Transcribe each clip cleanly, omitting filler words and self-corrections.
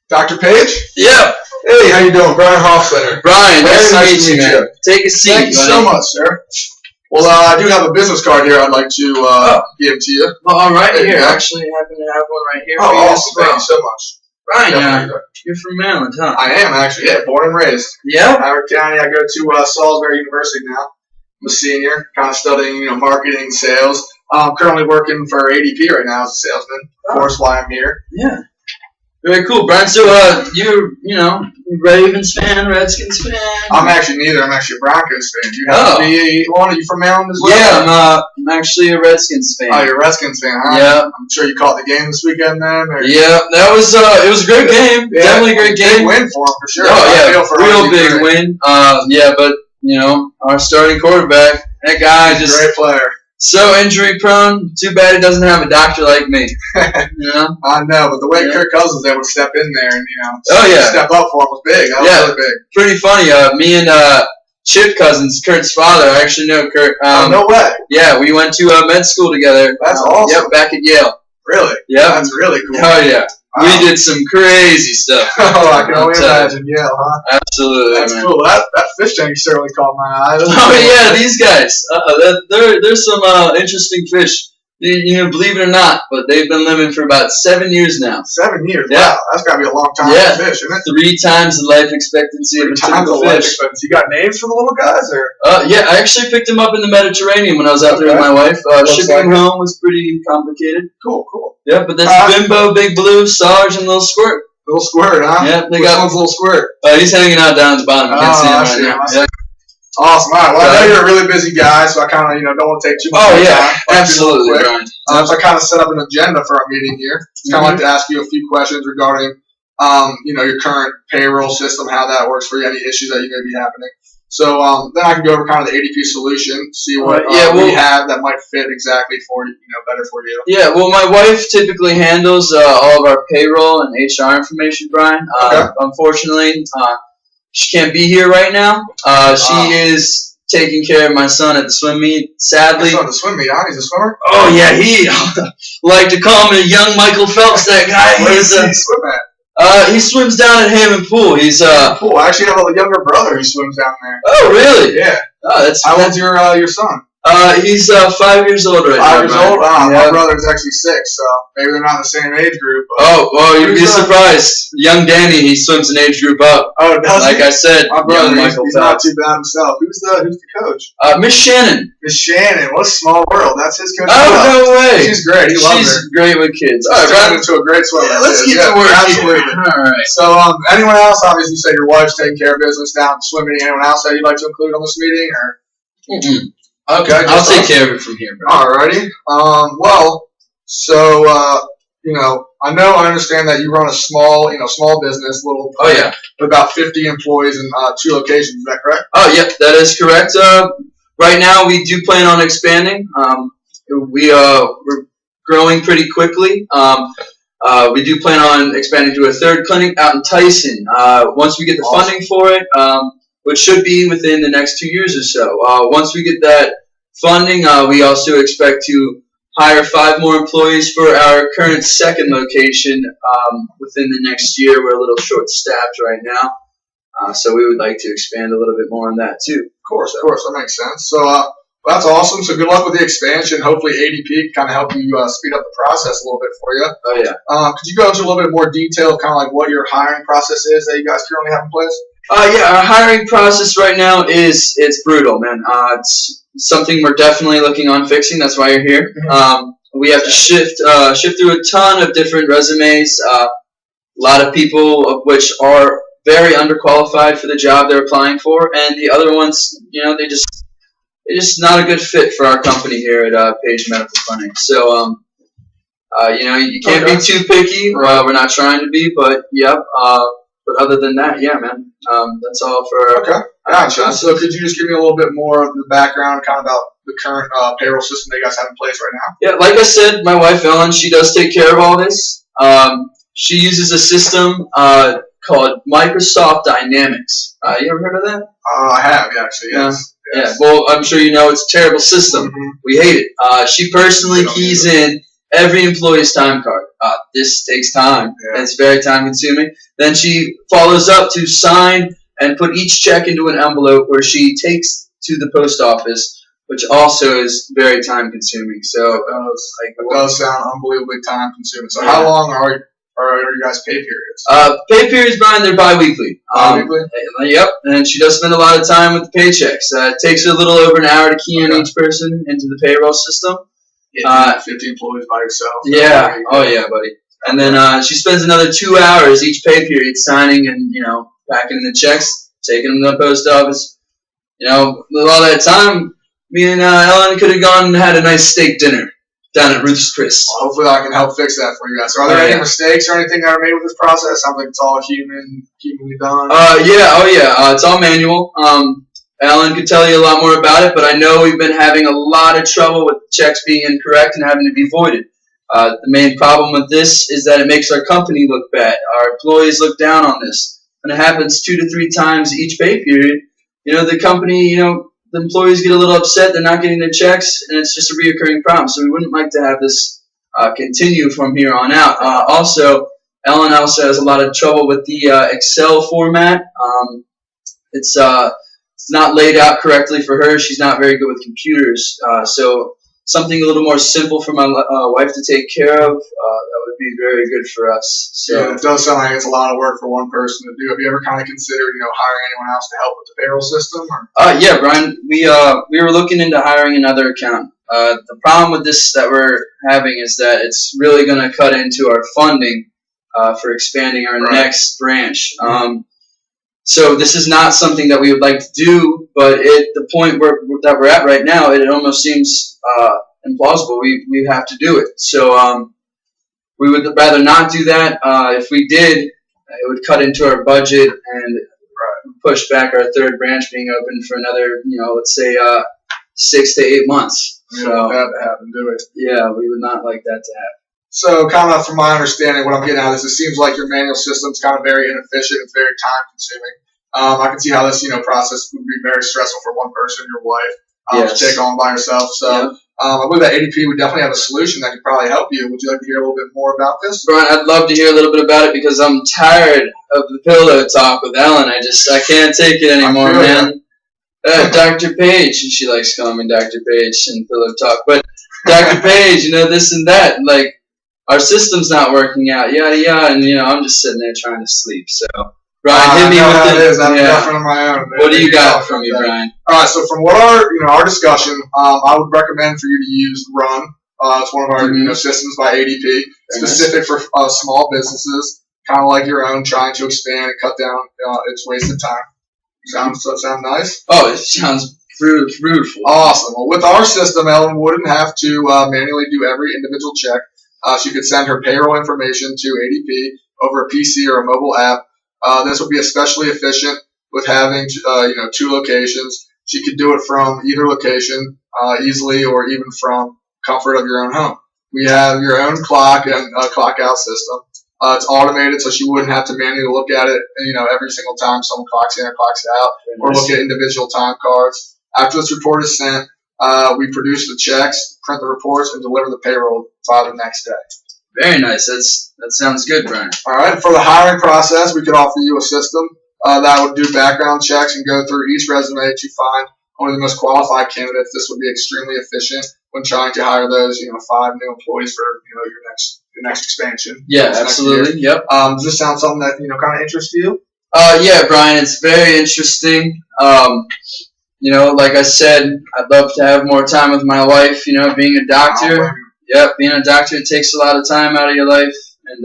Dr. Page? Yeah. Hey, how you doing? Brian Hofstetter. Brian, nice to meet you, man. Take a seat. Thank you so much, sir. Well, I do have a business card here I'd like to give to you. Well, all right, here. I actually happen to have one right here for you. Awesome. Thank you so much. Brian, you're from Maryland, huh? I am, actually. Yeah, born and raised. Yeah? Howard County. I go to Salisbury University now. I'm a senior, kind of studying, marketing, sales. I'm currently working for ADP right now as a salesman. Of course, why I'm here. Yeah. Very cool, Brian. So, you're Ravens fan, Redskins fan? I'm actually neither. I'm actually a Broncos fan. Do you have to be one? Are you from Maryland as well? Yeah, I'm actually a Redskins fan. Oh, you're a Redskins fan, huh? Yeah. I'm sure you caught the game this weekend then? Or? Yeah, that was it was a great game. Yeah, definitely a great game. Big win for him, for sure. Oh, yeah, real big win. Yeah, but, our starting quarterback, that guy just... Great player. So injury prone. Too bad he doesn't have a doctor like me. I know, but the way Kirk Cousins was able to step in there and step up for him was big. That was really big. Pretty funny. Me and Chip Cousins, Kurt's father. I actually know Kurt. No way. Yeah, we went to med school together. That's awesome. Yep, back at Yale. Really? Yeah, that's really cool. Oh yeah. Wow. We did some crazy stuff. Oh, I can only imagine. Yeah, huh? Absolutely. That's cool. That fish tank certainly caught my eye. Oh yeah, these guys. There's some interesting fish. Believe it or not, but they've been living for about 7 years now. 7 years? Yeah. Wow, that's got to be a long time to fish, isn't it? 3 times the life expectancy of a typical fish. You got names for the little guys, or? Yeah, I actually picked them up in the Mediterranean when I was out there with my wife. Shipping them home was pretty complicated. Cool. Yeah, but that's Bimbo, Big Blue, Sarge, and Little Squirt. Little Squirt, huh? Yeah, Which one's Little Squirt? He's hanging out down at the bottom. You can't see him right now. Awesome. All right. Well, I know you're a really busy guy, so I kind of, don't want to take too much time. Absolutely, Brian. So I kind of set up an agenda for our meeting here. Just kind of like to ask you a few questions regarding, your current payroll system, how that works for you, any issues that you may be happening. So then I can go over kind of the ADP solution, see what we have that might fit exactly for you, better for you. Yeah. Well, my wife typically handles all of our payroll and HR information, Brian. Unfortunately, she can't be here right now. She is taking care of my son at the swim meet. Sadly. Your son at the swim meet, huh? He's a swimmer? Oh, yeah. He like to call him a young Michael Phelps, that guy. Where does he swim at? He swims down at Hammond Pool. He's Pool. I actually have a younger brother who swims down there. Oh, really? Yeah. Oh, How old's your son? He's 5 years old right now. 5 years old? My brother's actually 6, so maybe they're not in the same age group. Oh, well, you'd be surprised. Young Danny, he swims an age group up. Oh, does he? Like I said, my brother, young Michael he's Phelps. not too bad himself. Who's the coach? Miss Shannon. Miss Shannon. What a small world. That's his coach. Oh, no way. She's great. He loves her. She's great with kids. All right, right into a great swimmer. Yeah, let's get to work. Absolutely. All right. So, anyone else? Obviously, you said your wife's taking care of business down swimming. Anyone else that you'd like to include on this meeting, or? Okay. I'll take care of it from here, bro. Alrighty. I understand that you run a small business, little. About 50 employees in 2 locations. Is that correct? Oh, yep, that is correct. Right now, we do plan on expanding. We're growing pretty quickly. We do plan on expanding to a 3rd clinic out in Tyson. Once we get the funding for it, which should be within the next 2 years or so. Once we get that funding, we also expect to hire 5 more employees for our current 2nd location within the next year. We're a little short-staffed right now, so we would like to expand a little bit more on that too. Of course, that makes sense. So that's awesome. So good luck with the expansion. Hopefully ADP can kind of help you speed up the process a little bit for you. Oh, yeah. Could you go into a little bit more detail of kind of like what your hiring process is that you guys currently have in place? Our hiring process right now it's brutal, man. It's something we're definitely looking on fixing. That's why you're here. We have to shift through a ton of different resumes. A lot of people of which are very underqualified for the job they're applying for, and the other ones, they're just not a good fit for our company here at Page Medical Clinic. So, you can't be too picky. We're not trying to be, but but other than that, yeah, man, that's all for. Okay, gotcha. So could you just give me a little bit more of the background, kind of about the current payroll system that you guys have in place right now? Yeah, like I said, my wife Ellen, she does take care of all this. She uses a system called Microsoft Dynamics. You ever heard of that? I have, actually, yes. Yeah, well, I'm sure you know it's a terrible system. We hate it. She personally keys in every employee's time card. This takes time. Yeah. It's very time consuming. Then she follows up to sign and put each check into an envelope where she takes to the post office, which also is very time consuming. So it does sound unbelievably time consuming. So how long are you guys' pay periods? Pay periods, Brian, they're bi-weekly. Bi-weekly? Yep, and she does spend a lot of time with the paychecks. It takes her a little over an hour to key in each person into the payroll system. 50 employees by yourself. Yeah. Oh, yeah, buddy. And then she spends another 2 hours each pay period signing and, packing the checks, taking them to the post office. With all that time, me and Ellen could have gone and had a nice steak dinner down at Ruth's Chris. Well, hopefully I can help fix that for you guys. So are there any mistakes or anything that are made with this process? Sounds like it's all humanly done. It's all manual. Ellen could tell you a lot more about it, but I know we've been having a lot of trouble with checks being incorrect and having to be voided. The main problem with this is that it makes our company look bad. Our employees look down on this. And it happens 2 to 3 times each pay period. The company, the employees get a little upset. They're not getting their checks, and it's just a reoccurring problem. So we wouldn't like to have this continue from here on out. Ellen also has a lot of trouble with the Excel format. It's not laid out correctly for her. She's not very good with computers. So something a little more simple for my wife to take care of, that would be very good for us. So yeah, it does sound like it's a lot of work for one person to do. Have you ever kind of considered, hiring anyone else to help with the payroll system? Yeah, Brian, we were looking into hiring another accountant. The problem with this that we're having is that it's really going to cut into our funding for expanding our next branch. So this is not something that we would like to do, but at the point that we're at right now, it almost seems implausible. We have to do it. So we would rather not do that. If we did, it would cut into our budget and push back our third branch being open for another, let's say 6 to 8 months. We don't want that to happen, do it. Yeah, we would not like that to happen. So, kind of from my understanding, what I'm getting at is it seems like your manual system is kind of very inefficient. It's very time consuming. I can see how this, process would be very stressful for one person, your wife, to take on by herself. So, I believe that ADP would definitely have a solution that could probably help you. Would you like to hear a little bit more about this? Brian, I'd love to hear a little bit about it because I'm tired of the pillow talk with Ellen. I can't take it anymore, man. Dr. Page, she likes calling me Dr. Page and pillow talk, but Dr. Page, this and that, like, our system's not working out, yada yada, and I'm just sitting there trying to sleep. So, Brian, hit me with it. I'm definitely my own. What do you got from me, Brian? All right. So from what our discussion, I would recommend for you to use Run. It's one of our systems by ADP, specific for small businesses, kind of like your own, trying to expand and cut down its wasted time. Sound nice? Oh, it sounds beautiful. Awesome. Well, with our system, Ellen wouldn't have to manually do every individual check. She could send her payroll information to ADP over a PC or a mobile app. This would be especially efficient with having 2 locations. She could do it from either location easily, or even from comfort of your own home. We have your own clock and clock out system. It's automated, so she wouldn't have to manually look at it, every single time someone clocks in or clocks out, or look at individual time cards. After this report is sent, we produce the checks, print the reports, and deliver the payroll by the next day. Very nice. That sounds good, Brian. All right. For the hiring process, we could offer you a system that would do background checks and go through each resume to find only the most qualified candidates. This would be extremely efficient when trying to hire those 5 new employees for your next expansion. Yeah, absolutely. Yep. Does this sound something that kind of interests you? Yeah, Brian. It's very interesting. Like I said, I'd love to have more time with my wife. Being a doctor. Being a doctor, it takes a lot of time out of your life, and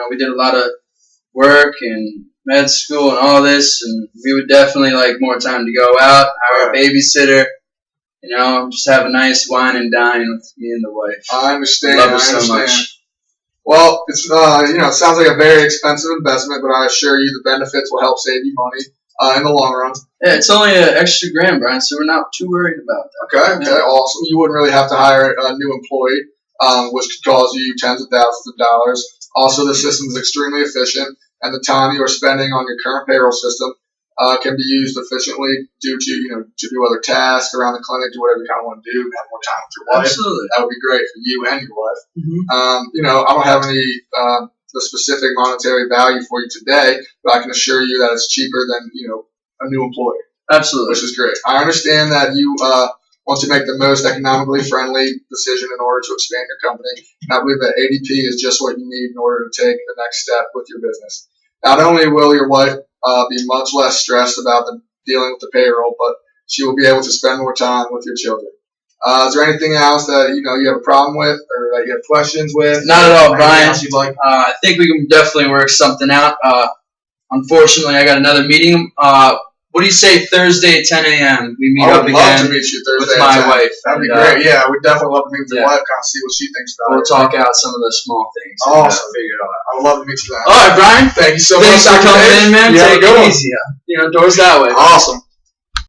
we did a lot of work and med school and all this, and we would definitely like more time to go out, hire a babysitter, just have a nice wine and dine with me and the wife. I understand. Love her so much. Well, it's it sounds like a very expensive investment, but I assure you the benefits will help save you money in the long run. Yeah, it's only an extra $1,000, Brian, so we're not too worried about that. Okay, awesome. You wouldn't really have to hire a new employee, which could cost you tens of thousands of dollars. Also, the system is extremely efficient, and the time you are spending on your current payroll system can be used efficiently due to, to do other tasks around the clinic, do whatever you kind of want to do, have more time with your wife. Absolutely. That would be great for you and your wife. Mm-hmm. I don't have any the specific monetary value for you today, but I can assure you that it's cheaper than, a new employee. Absolutely. Which is great. I understand that you want to make the most economically friendly decision in order to expand your company. And I believe that ADP is just what you need in order to take the next step with your business. Not only will your wife be much less stressed about dealing with the payroll, but she will be able to spend more time with your children. Is there anything else that you have a problem with, or that you have questions with? Not at all, Brian. Like? I think we can definitely work something out. Unfortunately, I got another meeting. What do you say Thursday at 10 a.m. we meet up again? I would love to meet you Thursday with my wife. That'd be great. Yeah, I would definitely love to meet with your wife, kind of see what she thinks about it. We'll talk out some of the small things. Awesome. Figure it out. I would love to meet you then. All right, Brian. Thank you so much. Thanks for coming in, man. Take it easy. Doors that way. Awesome.